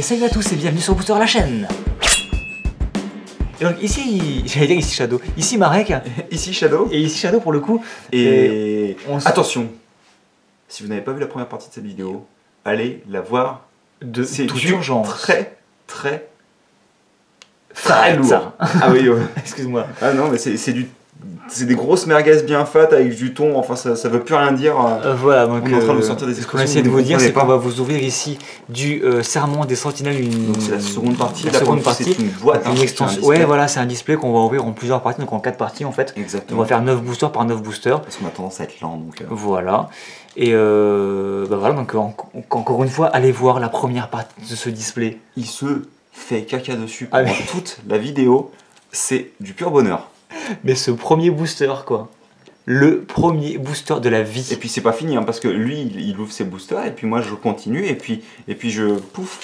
Et salut à tous et bienvenue sur Booster la chaîne. Et donc ici, j'allais dire ici Shadow, ici Marek, ici Shadow, et ici Shadow pour le coup. Et attention, si vous n'avez pas vu la première partie de cette vidéo, allez la voir. C'est toute urgence. Très lourd. Ah oui, ouais. Excuse-moi. Ah non, mais c'est des grosses merguez bien fat avec du thon, enfin ça veut plus rien dire. Voilà, donc on est en train de nous sortir des ce expressions. qu'on essaie de vous dire, c'est qu'on va vous ouvrir ici du Serment des Sentinelles. Donc c'est la seconde partie. La seconde partie, c'est une boîte. Une extension. Ouais, voilà, c'est un display qu'on va ouvrir en plusieurs parties, donc en 4 parties en fait. Exactement. On va faire 9 boosters par 9 boosters. Parce qu'on a tendance à être lent. Donc, Voilà. Et voilà, donc encore une fois, allez voir la première partie de ce display. Il se fait caca dessus pendant toute la vidéo. C'est du pur bonheur. Mais ce premier booster, quoi. Le premier booster de la vie. Et puis c'est pas fini, hein, parce que lui, il ouvre ses boosters, et puis moi je continue, et puis je pouf,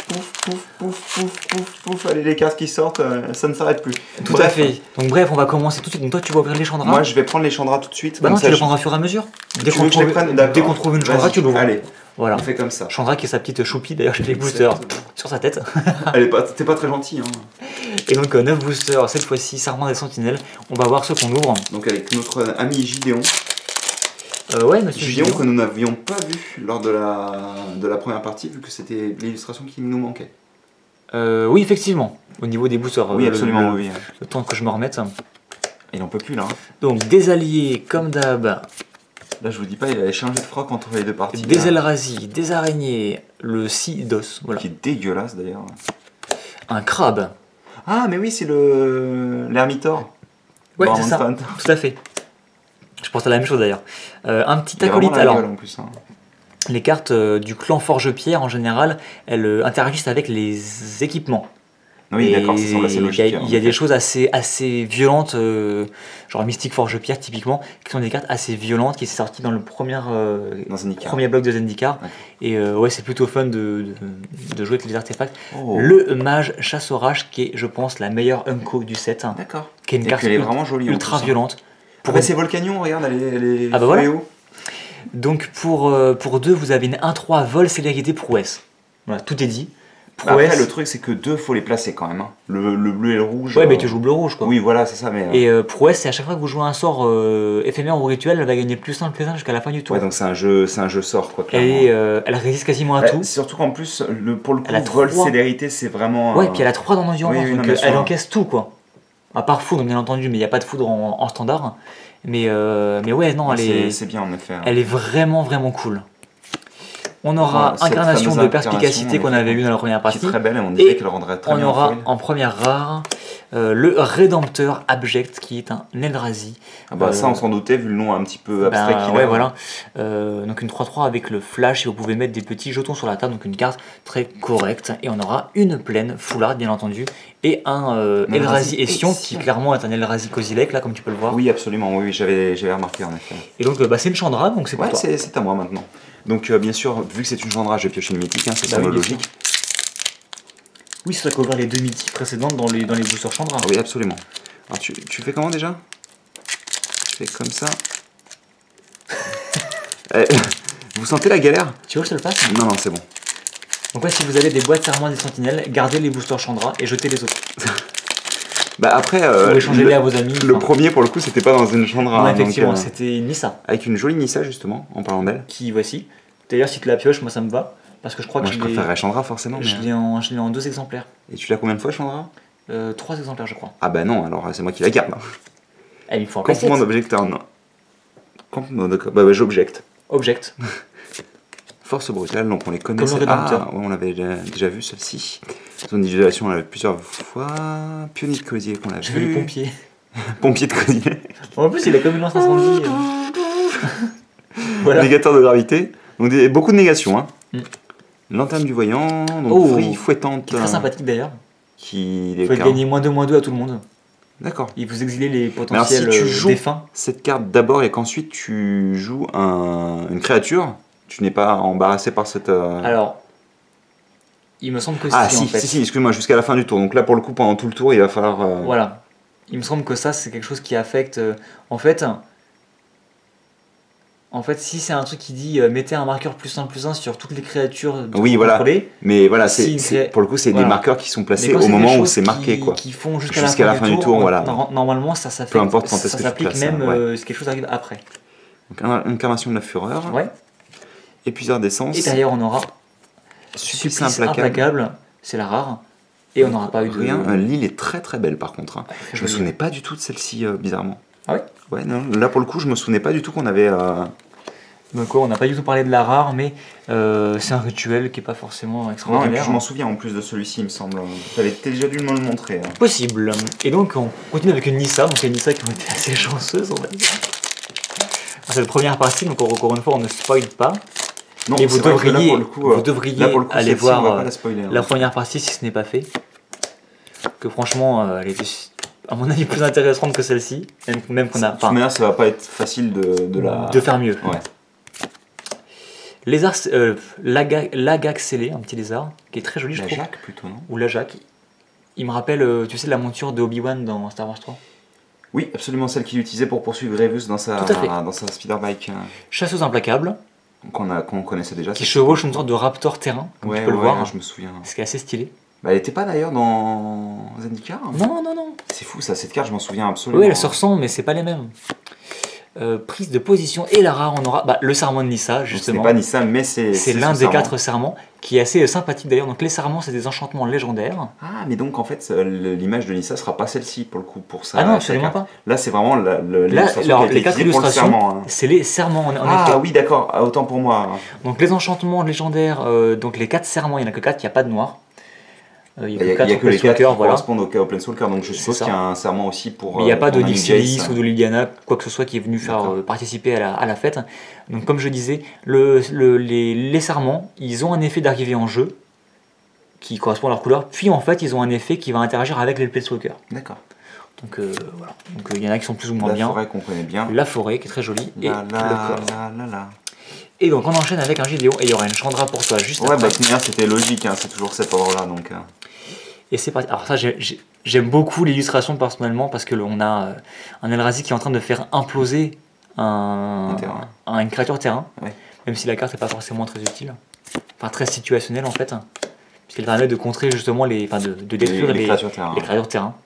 allez les cartes qui sortent, ça ne s'arrête plus. Tout à fait. Donc bref, on va commencer tout de suite. Donc toi tu vas ouvrir les Chandra. Moi je vais prendre les Chandra tout de suite. Bah non, tu les prendras au fur et à mesure. Dès qu'on trouve une Chandra, tu l'ouvres. Allez, voilà. On fait comme ça. Chandra qui est sa petite choupie, d'ailleurs j'ai les boosters sur sa tête. T'es pas très gentil. Hein. Et donc 9 boosters, cette fois-ci, Serment des Sentinelles. On va voir ce qu'on ouvre. Donc avec notre ami Gideon. Ouais, monsieur Gideon que nous n'avions pas vu lors de la première partie, vu que c'était l'illustration qui nous manquait. Oui, effectivement, au niveau des boosters. Oui, absolument, oui. Le temps que je me remette. Il n'en peut plus là. Hein. Donc des alliés, comme d'hab. Là, je vous dis pas, il avait changé de froc entre les deux parties. Des Eldrazi, des araignées, le Sidos, voilà. Qui est dégueulasse d'ailleurs. Un crabe. Ah, mais oui, c'est l'ermitor. Ouais, c'est ça, tout à fait. Je pense à la même chose d'ailleurs. Un petit acolyte. Alors, en plus, hein. Les cartes du clan Forge-Pierre, en général, elles interagissent avec les équipements. Oui, d'accord, ça semble assez logique. Il y a des choses assez violentes, genre Mystique Forge-Pierre typiquement, qui sont des cartes assez violentes, qui sont sorties dans le premier bloc de Zendikar. Ouais. Et ouais, c'est plutôt fun de jouer avec les artefacts. Oh. Le Mage Chasse-Orage, qui est, je pense, la meilleure Unco du set. D'accord. Qui est une carte vraiment jolie, ultra violente. C'est Volcanion, regarde, elle est ah bah voilà. Donc pour 2, vous avez une 1-3 vol, célérité, prouesse. Voilà, tout est dit. Prouesse. Après, le truc, c'est que 2, faut les placer quand même. Hein. Le bleu et le rouge. Ouais, mais tu joues bleu-rouge, quoi. Oui, voilà, c'est ça. Mais, Et prouesse, c'est à chaque fois que vous jouez un sort éphémère ou rituel, elle va gagner plus 1 jusqu'à la fin du tour. Ouais, donc c'est un jeu sort, quoi, clairement. Et elle résiste quasiment à tout. Surtout qu'en plus, pour le coup, vol, célérité, c'est vraiment... Ouais, puis elle a 3 dans l'endurance, oui, donc elle encaisse tout, quoi. À part foudre, bien entendu, mais il n'y a pas de foudre en standard. Mais ouais, non, c'est bien en effet. Hein. Elle est vraiment cool. On aura incarnation de perspicacité qu'on avait vu dans la première partie. Qui est très belle et on dirait qu'elle rendrait très bien. On aura en première rare le Rédempteur Abject qui est un Eldrazi. Ah bah ça on s'en doutait vu le nom un petit peu abstrait qu'il a. Ouais, voilà. Donc une 3-3 avec le flash et vous pouvez mettre des petits jetons sur la table, donc une carte très correcte. Et on aura une plaine full art bien entendu et un Eldrazi Ession qui clairement est un Eldrazi Kozilek là comme tu peux le voir. Oui absolument, oui j'avais remarqué en effet. Et donc c'est une Chandra donc c'est pour toi. C'est à moi maintenant. Donc bien sûr vu que c'est une Chandra je vais piocher une mythique, hein, c'est ça logique. Oui, c'est ça couvert les 2 mythiques précédentes dans les boosters Chandra. Ah oui, absolument. Alors, tu fais comment déjà? Tu fais comme ça. Vous sentez la galère? Tu veux que je te le fasse? Non, c'est bon. Donc ouais, si vous avez des boîtes Serment des Sentinelles, gardez les boosters Chandra et jetez les autres. Bah après, échangez-les à vos amis. Le premier, pour le coup, c'était pas dans une Chandra. Non, effectivement, c'était une Nissa. Avec une jolie Nissa, justement, en parlant d'elle. Qui, voici. D'ailleurs, si tu la pioches, moi ça me va. Parce que je crois que je préférerais Chandra forcément. Je l'ai en 2 exemplaires. Et tu l'as combien de fois Chandra? 3 exemplaires je crois. Ah bah non, alors c'est moi qui la garde. Il me faut un complément d'objecteur, non. D'accord, bah j'objecte. Object. Force brutale, donc on les connaît. Comme le Rédempteur. On l'avait déjà vu celle-ci. Zone d'isolation, on l'a vu plusieurs fois. Pionnier de Cosier qu'on l'a vu. J'ai vu le pompier. Pompier de Cosier. En plus il a comme une lance incendie. Voilà. Négateur de gravité. Donc beaucoup de négations. Hein. Lanterne du voyant, donc free fouettante. Qui est très sympathique d'ailleurs. Qui faut gagner -2/-2 à tout le monde. D'accord. Il vous exiler les potentiels alors, si tu joues défunts. Cette carte d'abord et qu'ensuite tu joues une créature, tu n'es pas embarrassé par cette... Alors, il me semble que si, en fait. si, excuse-moi, jusqu'à la fin du tour. Donc là, pour le coup, pendant tout le tour, il va falloir... Voilà. Il me semble que ça, c'est quelque chose qui affecte... en fait, En fait, si c'est un truc qui dit mettez un marqueur +1/+1 sur toutes les créatures oui, voilà. Mais voilà, pour le coup, c'est des marqueurs qui sont placés au moment où c'est marqué. Qui font jusqu'à la fin du tour. Voilà. Normalement, ça s'applique. Peu importe quand est-ce que tu s'applique même si quelque chose arrive après. Donc, incarnation de la fureur. Ouais. Épuiseur d'essence. Et derrière, on aura Supplice implacable. C'est la rare. Et on n'aura pas eu de... Rien. L'île est très très belle par contre. Ouais, je me souvenais pas du tout de celle-ci, bizarrement. Ah ouais? Ouais, non, là pour le coup, je me souvenais pas du tout qu'on avait... Donc on n'a pas du tout parlé de la rare, mais c'est un rituel qui n'est pas forcément extraordinaire. Non, et puis je m'en souviens en plus de celui-ci, il me semble. Tu avais déjà dû me le montrer. Possible. Et donc on continue avec une Nissa, donc les Nissa qui ont été assez chanceuses, on va dire. C'est la première partie, donc encore une fois, on ne spoil pas. Non, mais vous devriez, vous devriez aller voir la première partie si ce n'est pas fait. Que franchement, elle était, à mon avis, plus intéressante que celle-ci. Même qu'on a. De toute manière, ça va pas être facile de faire mieux. Ouais. Lézard, Lagak scellé, un petit lézard, qui est très joli, je trouve. La Jacques plutôt, non? Ou la Jacques. Il me rappelle, tu sais, la monture de Obi-Wan dans Star Wars 3. Oui, absolument, celle qu'il utilisait pour poursuivre Grievous dans sa speederbike. Chasseuse implacable. Qu'on connaissait déjà. Qui chevauche une sorte de raptor terrain, comme tu peux le voir. Je me souviens. Ce qui est assez stylé. Bah, elle était pas d'ailleurs dans Zendikar? Non. C'est fou ça, cette carte je m'en souviens absolument. Oui, elles se ressemblent, mais c'est pas les mêmes. Prise de position, et la rare, on aura le serment de Nissa, justement. C'est pas Nissa, mais c'est l'un des 4 serments, qui est assez sympathique d'ailleurs. Donc les serments, c'est des enchantements légendaires. Ah, mais donc en fait, l'image de Nissa sera pas celle-ci pour le coup, pour ça. Ah non, absolument pas. Là, c'est vraiment l'illustration les 4 illustrations, c'est les serments en effet. Ah oui, d'accord, autant pour moi. Donc les enchantements légendaires, donc les 4 serments, il n'y en a que 4, il n'y a pas de noir. Il y a que les 4 qui correspondent au Planeswalker, donc je suppose qu'il y a un serment aussi pour... Mais il n'y a pas de Nyxelis ou de Liliana, quoi que ce soit qui est venu faire participer à la fête. Donc comme je disais, les serments, ils ont un effet d'arrivée en jeu, qui correspond à leur couleur, puis en fait ils ont un effet qui va interagir avec les Planeswalkers. D'accord. Donc voilà, donc il y en a qui sont plus ou moins bien. La forêt qu'on connaît bien. La forêt qui est très jolie, et le corps. Là. Et donc on enchaîne avec un Gideon, et il y aura une Chandra pour toi juste après. Ouais, bah c'était logique, c'est toujours cet ordre-là, donc... Et c'est parti. Alors ça, j'aime beaucoup l'illustration personnellement parce que on a un Eldrazi qui est en train de faire imploser une créature terrain, ouais. Même si la carte n'est pas forcément très utile, enfin très situationnelle en fait, puisqu'elle permet de contrer justement de détruire les créatures terrain.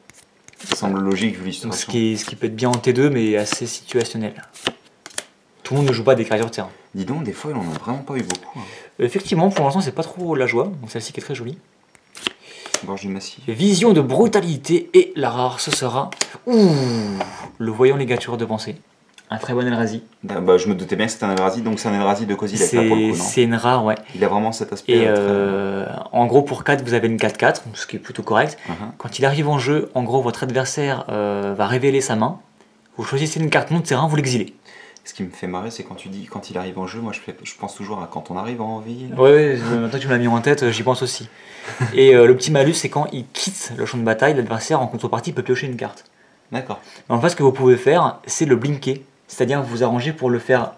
Ça semble logique vu l'illustration. Ce qui peut être bien en T2 mais assez situationnel. Tout le monde ne joue pas des créatures terrain. Dis donc, des fois il en a vraiment pas eu beaucoup. Effectivement, pour l'instant c'est pas trop la joie, donc celle-ci qui est très jolie. Gorge du massif. Vision de brutalité, et la rare ce sera le voyant légature de pensée. Un très bon Eldrazi. Bah, je me doutais bien que c'était un Eldrazi, donc c'est un Eldrazi de Kozilek là pour le coup, non? C'est une rare, ouais. Il a vraiment cet aspect. Et en gros pour 4 vous avez une 4-4, ce qui est plutôt correct. Quand il arrive en jeu, en gros votre adversaire va révéler sa main. Vous choisissez une carte non de terrain, vous l'exilez. Ce qui me fait marrer, c'est quand tu dis quand il arrive en jeu, moi je pense toujours à quand on arrive en ville. Ouais, maintenant que tu me l'as mis en tête, j'y pense aussi. Et le petit malus, c'est quand il quitte le champ de bataille, l'adversaire en contrepartie peut piocher une carte. D'accord. En fait, ce que vous pouvez faire, c'est le blinker, c'est-à-dire vous arranger pour le faire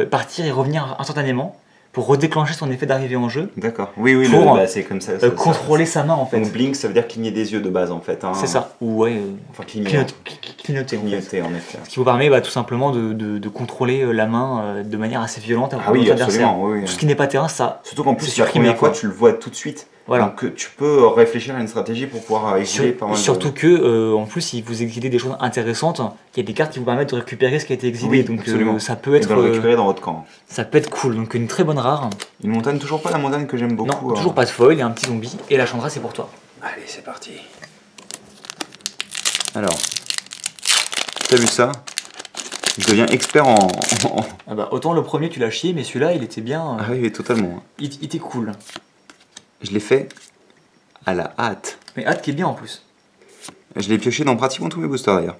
partir et revenir instantanément, pour redéclencher son effet d'arrivée en jeu. D'accord. Oui, pour c'est comme ça. Contrôler sa main en fait. Donc blink, ça veut dire cligner des yeux de base en fait. C'est ça. Ou ouais. Enfin clignoter En fait. En effet. Ce qui vous permet tout simplement de contrôler la main de manière assez violente. Ah oui, absolument. Oui. Tout ce qui n'est pas terrain, ça. Surtout qu'en plus la première fois tu le vois tout de suite. Voilà. Donc tu peux réfléchir à une stratégie pour pouvoir exiler pas mal. Surtout que en plus, si vous exilez des choses intéressantes, il y a des cartes qui vous permettent de récupérer ce qui a été exilé. Oui, donc ça peut être. Et de le récupérer dans votre camp. Ça peut être cool. Donc une très bonne rare. Une montagne, toujours pas la montagne que j'aime beaucoup. Non, toujours pas de foil et un petit zombie. Et la Chandra, c'est pour toi. Allez, c'est parti. Alors, t'as vu ça? Je deviens expert en... Ah bah, autant le premier tu l'as chié, mais celui-là il était bien. Ah oui, totalement. Il était cool. Je l'ai fait à la hâte. Mais hâte qui est bien en plus. Je l'ai pioché dans pratiquement tous mes boosters d'ailleurs.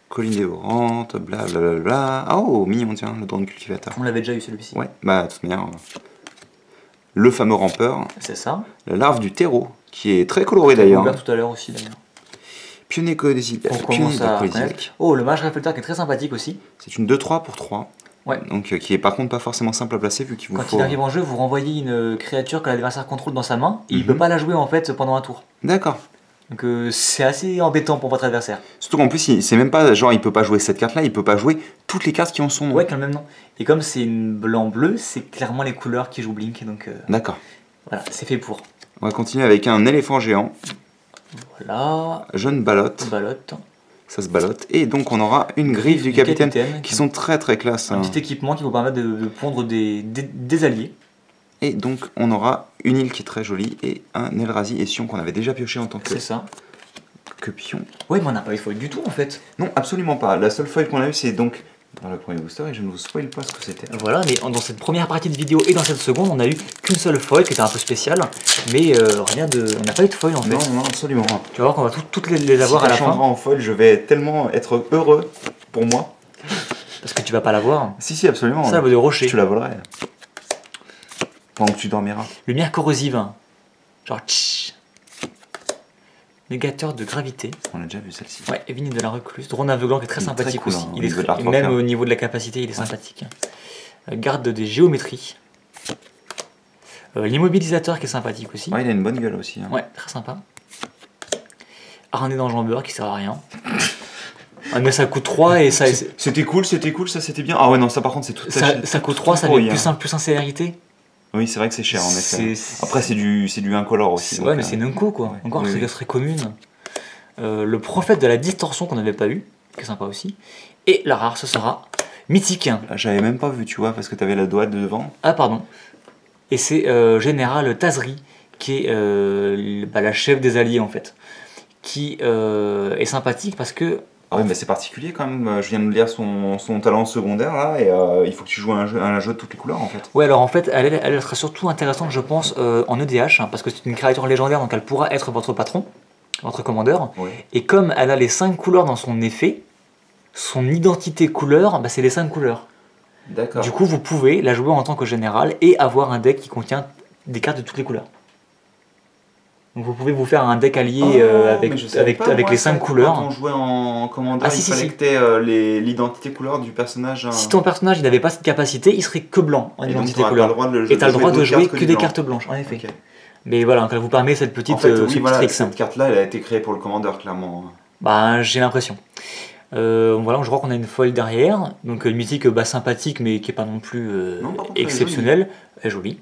Colline dévorante, blablabla. Oh, mignon, tiens, le drone cultivateur. On l'avait déjà eu celui-ci. Ouais, bah de toute manière. Le fameux rampeur. C'est ça. La larve du terreau, qui est très colorée d'ailleurs. On l'a tout à l'heure aussi d'ailleurs. Pionnier Kozilek. Oh, le mage réflecteur qui est très sympathique aussi. C'est une 2-3 pour 3. Ouais. Donc qui est par contre pas forcément simple à placer vu qu'il vous faut... Quand il arrive en jeu, vous renvoyez une créature que l'adversaire contrôle dans sa main et il peut pas la jouer en fait pendant un tour. D'accord. Donc c'est assez embêtant pour votre adversaire. Surtout qu'en plus, c'est même pas genre il peut pas jouer cette carte-là, il peut pas jouer toutes les cartes qui ont son nom. Ouais, qui ont le même nom. Et comme c'est une blanc-bleu, c'est clairement les couleurs qui jouent Blink. Donc d'accord. voilà, c'est fait pour. On va continuer avec un éléphant géant. Voilà. Jaune ballotte. Ballotte. Ça se ballotte. Et donc on aura une griffe du capitaine qui sont très très classe. Un petit équipement qui vous permet de pondre des alliés. Et donc on aura une île qui est très jolie et un Eldrazi et Sion qu'on avait déjà pioché en tant que... C'est ça. Que pion. Ouais, mais on n'a pas eu de foil du tout en fait. Non, absolument pas. La seule foil qu'on a eu c'est donc dans le premier booster et je ne vous spoil pas ce que c'était. Voilà, mais dans cette première partie de vidéo et dans cette seconde, on a eu qu'une seule foil qui était un peu spéciale, mais rien de... On n'a pas eu de foil en fait. Non, absolument. Tu vas voir qu'on va toutes les avoir si à la fin. En foil, je vais tellement être heureux pour moi. Parce que tu vas pas l'avoir. Si, absolument. Ça, elle vaut de rocher. Tu la volerai. Pendant que tu dormiras. Lumière corrosive. Genre tch. Négateur de gravité. On a déjà vu celle-ci. Ouais, Evine de la Recluse. Drone aveuglant qui est très sympathique très cool, aussi. hein, Il est même au niveau de la capacité, il est sympathique. Garde des géométries. L'immobilisateur qui est sympathique aussi. Ouais, il a une bonne gueule aussi. Hein. Ouais, très sympa. Harnais d'enjambeur qui sert à rien. Ah, mais ça coûte 3 et ça. C'était cool, ça c'était bien. Ah ouais, non, ça par contre c'est tout. Ça coûte 3, ça fait plus en célérité. Oui, c'est vrai que c'est cher en effet. Après, c'est du incolore aussi. Ouais, mais c'est une unco quoi. Ouais. Encore, c'est très commune. Le prophète de la distorsion qu'on n'avait pas eu, qui est sympa aussi. Et la rare, ce sera mythique. J'avais même pas vu, tu vois, parce que t'avais la doigt devant. Ah, pardon. Et c'est Général Tazri, qui est la chef des alliés en fait. Qui est sympathique parce que. Ah oui, mais c'est particulier quand même. Je viens de lire son talent secondaire là, et il faut que tu joues un jeu de toutes les couleurs en fait. Ouais, alors en fait, elle sera surtout intéressante, je pense, en EDH, hein, parce que c'est une créature légendaire, donc elle pourra être votre patron, votre commandeur. Ouais. Et comme elle a les 5 couleurs dans son effet, son identité couleur, bah, c'est les 5 couleurs. D'accord. Du coup, vous pouvez la jouer en tant que général et avoir un deck qui contient des cartes de toutes les couleurs. Donc vous pouvez vous faire un deck allié avec les 5 couleurs. Quand on jouait en commandeur, il fallait que tu aies l'identité couleur du personnage. Si ton personnage il n'avait pas cette capacité, il serait que blanc en identité couleur. Et tu as le droit de jouer que des cartes blanches, en effet. Okay. Mais voilà, donc elle vous permet cette petite trick. Cette carte-là, elle a été créée pour le commandeur, clairement. Bah, j'ai l'impression. Voilà, je crois qu'on a une foil derrière. Donc une mythique sympathique, mais qui n'est pas non plus exceptionnelle. Elle est jolie.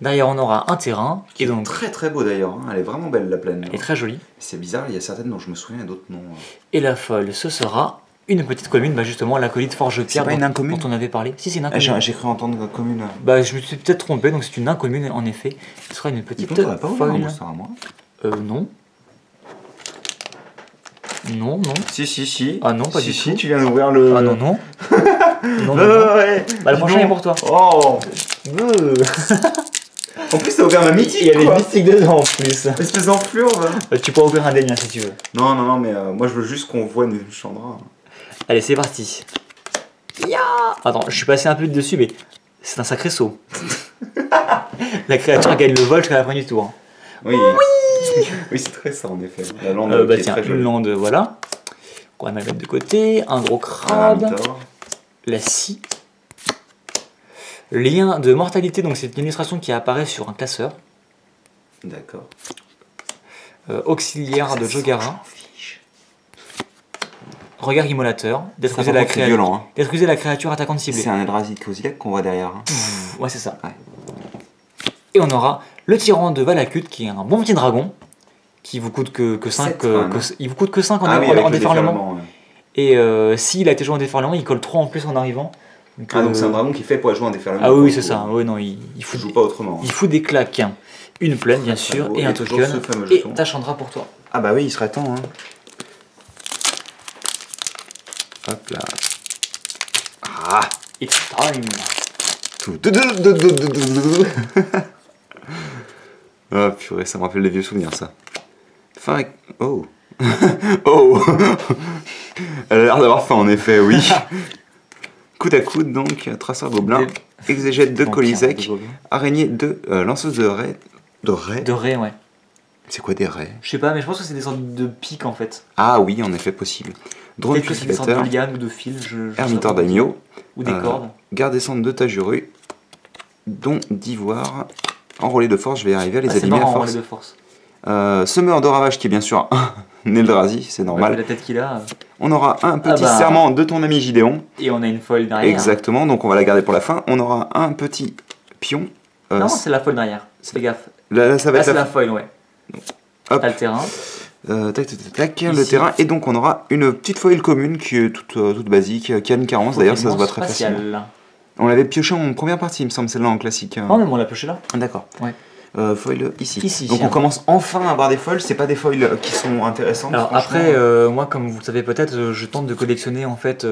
Derrière, on aura un terrain. Qui est donc très très beau d'ailleurs. Hein. Elle est vraiment belle la plaine. Elle est très jolie. C'est bizarre, il y a certaines dont je me souviens et d'autres non. Et la folle, ce sera une petite commune, bah justement l'acolyte Forge-Pierre dont on avait parlé. Si, c'est une incommune. J'ai cru entendre commune. Bah, je me suis peut-être trompé, donc c'est une incommune en effet. Ce sera une petite folle. Non. Non. Si. Ah non, pas du tout. Si, tu viens d'ouvrir le. Ah non. non. Ouais. Bah, le prochain est pour toi. Oh. En plus, t'as ouvert ma mythique. Il y a les mythiques dedans en plus. Espèce d'enflure. Tu peux ouvrir un des miens si tu veux. Non, mais moi je veux juste qu'on voit une Chandra. Allez, c'est parti. Attends, je suis passé un peu dessus, mais c'est un sacré saut. La créature gagne le vol jusqu'à la fin du tour. Oui, c'est très ça en effet. La lande qui est tiens, très jolie. Une lande, voilà. On va mettre de côté. Un gros crabe. La scie. Lien de mortalité, donc c'est une illustration qui apparaît sur un classeur. D'accord. Auxiliaire de Jogara. Regard immolateur. Détruisez la créature attaquante ciblée. C'est un Eldrazi de Kozilek qu'on voit derrière. Hein. Ouais, c'est ça. Ouais. Et on aura le tyran de Valakut, qui est un bon petit dragon, qui vous coûte que 5. Il vous coûte que 5 en déferlement. Ouais. Et s'il a été joué en déferlement, il colle 3 en plus en arrivant. Donc c'est un dragon qui fait pour jouer en déferlement. Ah oui, c'est ça. Ouais, non, il joue pas autrement. Il fout des claques. Une plaine, bien sûr, et un token. Et ta Chandra pour toi. Ah bah oui, il serait temps. Hein. Hop là. Ah, it's time. Oh purée, ça me rappelle des vieux souvenirs ça. Oh. Elle a l'air d'avoir faim en effet, oui. Coude à coude donc, traceur gobelin, exégète de Colisec, araignée de lanceuse de raies. De raies, ouais. C'est quoi des raies? Je sais pas, mais je pense que c'est des sortes de pics en fait. Ah oui, en effet, possible. Drone cultivateur, des sortes de lianes ou de fils, ermiteur daimyo, ou des cordes. Garde descente de Tajuru, don d'ivoire, enrôlé de force, je vais y arriver à les abîmer à force. De force. Semeur de ravage qui est bien sûr un Eldrazi, c'est normal. La tête qu'il a. On aura un petit serment de ton ami Gideon. Et on a une foil derrière. Exactement, donc on va la garder pour la fin. On aura un petit pion. Non, c'est la foil derrière. Fais gaffe. Là, ça va être la foil, ouais. Donc, hop. T'as le terrain. Le terrain. Et donc on aura une petite foil commune qui est toute basique, qui a une carence. D'ailleurs, ça se voit très facilement. On l'avait pioché en première partie, il me semble, celle-là en classique. Non, mais on l'a pioché là. D'accord. Ouais. Foil ici. Donc on commence enfin à avoir des foils, c'est pas des foils qui sont intéressantes. Alors après, moi comme vous le savez peut-être, je tente de collectionner en fait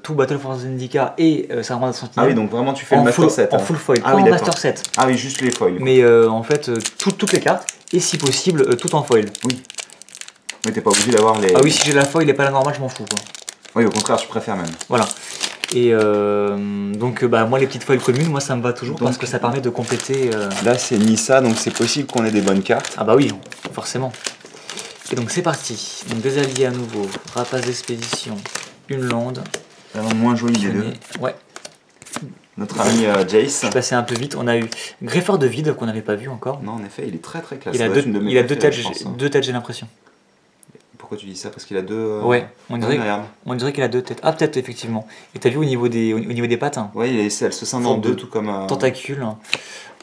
tout Battle for Zendika et Serment des Sentinelles. Ah oui, donc vraiment tu fais le Master Set. En full foil, pas en oui, Master Set. Ah oui, juste les foils. Mais en fait, toutes les cartes, et si possible, tout en foil. Oui. Mais t'es pas obligé d'avoir les... Ah oui, si j'ai la foil et pas la normale, je m'en fous quoi. Oui, au contraire, je préfère même. Voilà. Et donc moi les petites foils communes, moi ça me va toujours donc, parce que ça permet de compléter... Là c'est Nissa, donc c'est possible qu'on ait des bonnes cartes. Ah bah oui, forcément. Et donc c'est parti. Donc des alliés à nouveau, rapace d'expédition, une lande. La moins jolie des deux. Ouais. Notre ami Jace. Je suis passé un peu vite, on a eu Greffeur de vide qu'on n'avait pas vu encore. Non en effet, il est très classe. Il a deux têtes j'ai l'impression. Pourquoi tu dis ça? Parce qu'il a deux... Ouais, on dirait qu'il a deux têtes. Ah peut-être effectivement. Et t'as vu au niveau des pattes hein. Ouais, elle se scinde en deux tout comme... Tentacules.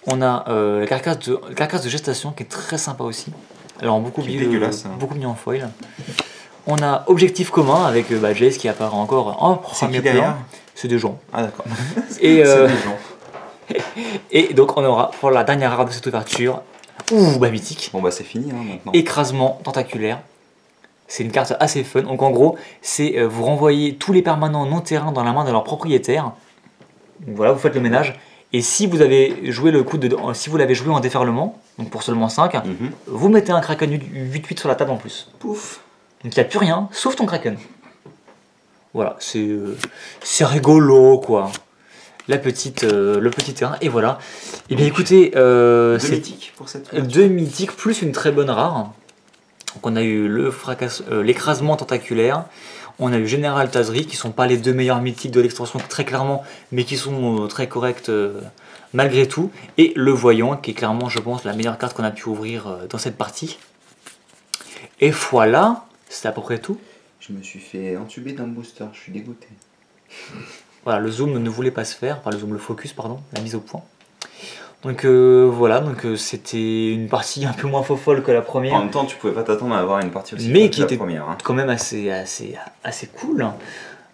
On a la carcasse de gestation qui est très sympa aussi. Alors beaucoup mis en foil. On a objectif commun avec Jace qui apparaît encore en premier plan. C'est des gens. Ah d'accord. Et, et donc on aura pour la dernière rare de cette ouverture, mythique. Bon bah c'est fini hein, maintenant. Écrasement tentaculaire. C'est une carte assez fun. Donc en gros, c'est vous renvoyez tous les permanents non terrain dans la main de leur propriétaire. Donc voilà, vous faites le ménage. Et si vous avez joué si vous l'avez joué en déferlement, donc pour seulement 5, vous mettez un Kraken 8-8 sur la table en plus. Pouf. Donc il n'y a plus rien, sauf ton Kraken. Voilà, c'est rigolo quoi. Le petit terrain, et voilà. Et bien écoutez, deux mythiques pour cette fois. Deux mythiques plus une très bonne rare. Donc on a eu l'écrasement tentaculaire, on a eu Général Tazri, qui sont pas les deux meilleurs mythiques de l'extension très clairement, mais qui sont très corrects malgré tout, et le Voyant, qui est clairement je pense la meilleure carte qu'on a pu ouvrir dans cette partie. Et voilà, c'est à peu près tout. Je me suis fait entuber d'un booster, je suis dégoûté. Voilà, le zoom ne voulait pas se faire, enfin le focus pardon, la mise au point. Donc voilà, donc c'était une partie un peu moins folle que la première. En même temps, tu pouvais pas t'attendre à avoir une partie aussi mais qui que était la première. Hein. Quand même assez cool.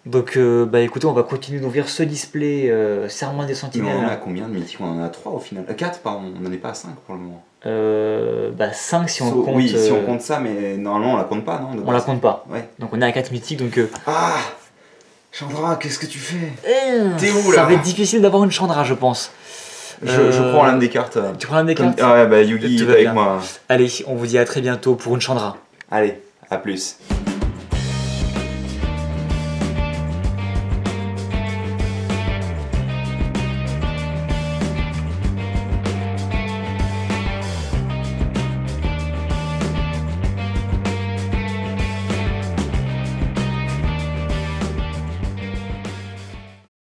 Donc écoutez, on va continuer d'ouvrir ce display Serment des Sentinelles. Mais on en a combien de mythiques? On en a 3 au final. 4 pardon, on n'en est pas à 5 pour le moment. 5 si on compte... Oui, si on compte ça, mais normalement on la compte pas, non? On la compte pas. Ouais. Donc on est à 4 mythiques, donc... Ah Chandra, qu'est-ce que tu fais? T'es où là? Ça va être difficile d'avoir une Chandra, je pense. Je prends l'un des cartes. Tu prends l'un des cartes? Ah ouais, bah Yugi est avec moi. Allez, on vous dit à très bientôt pour une Chandra. Allez, à plus.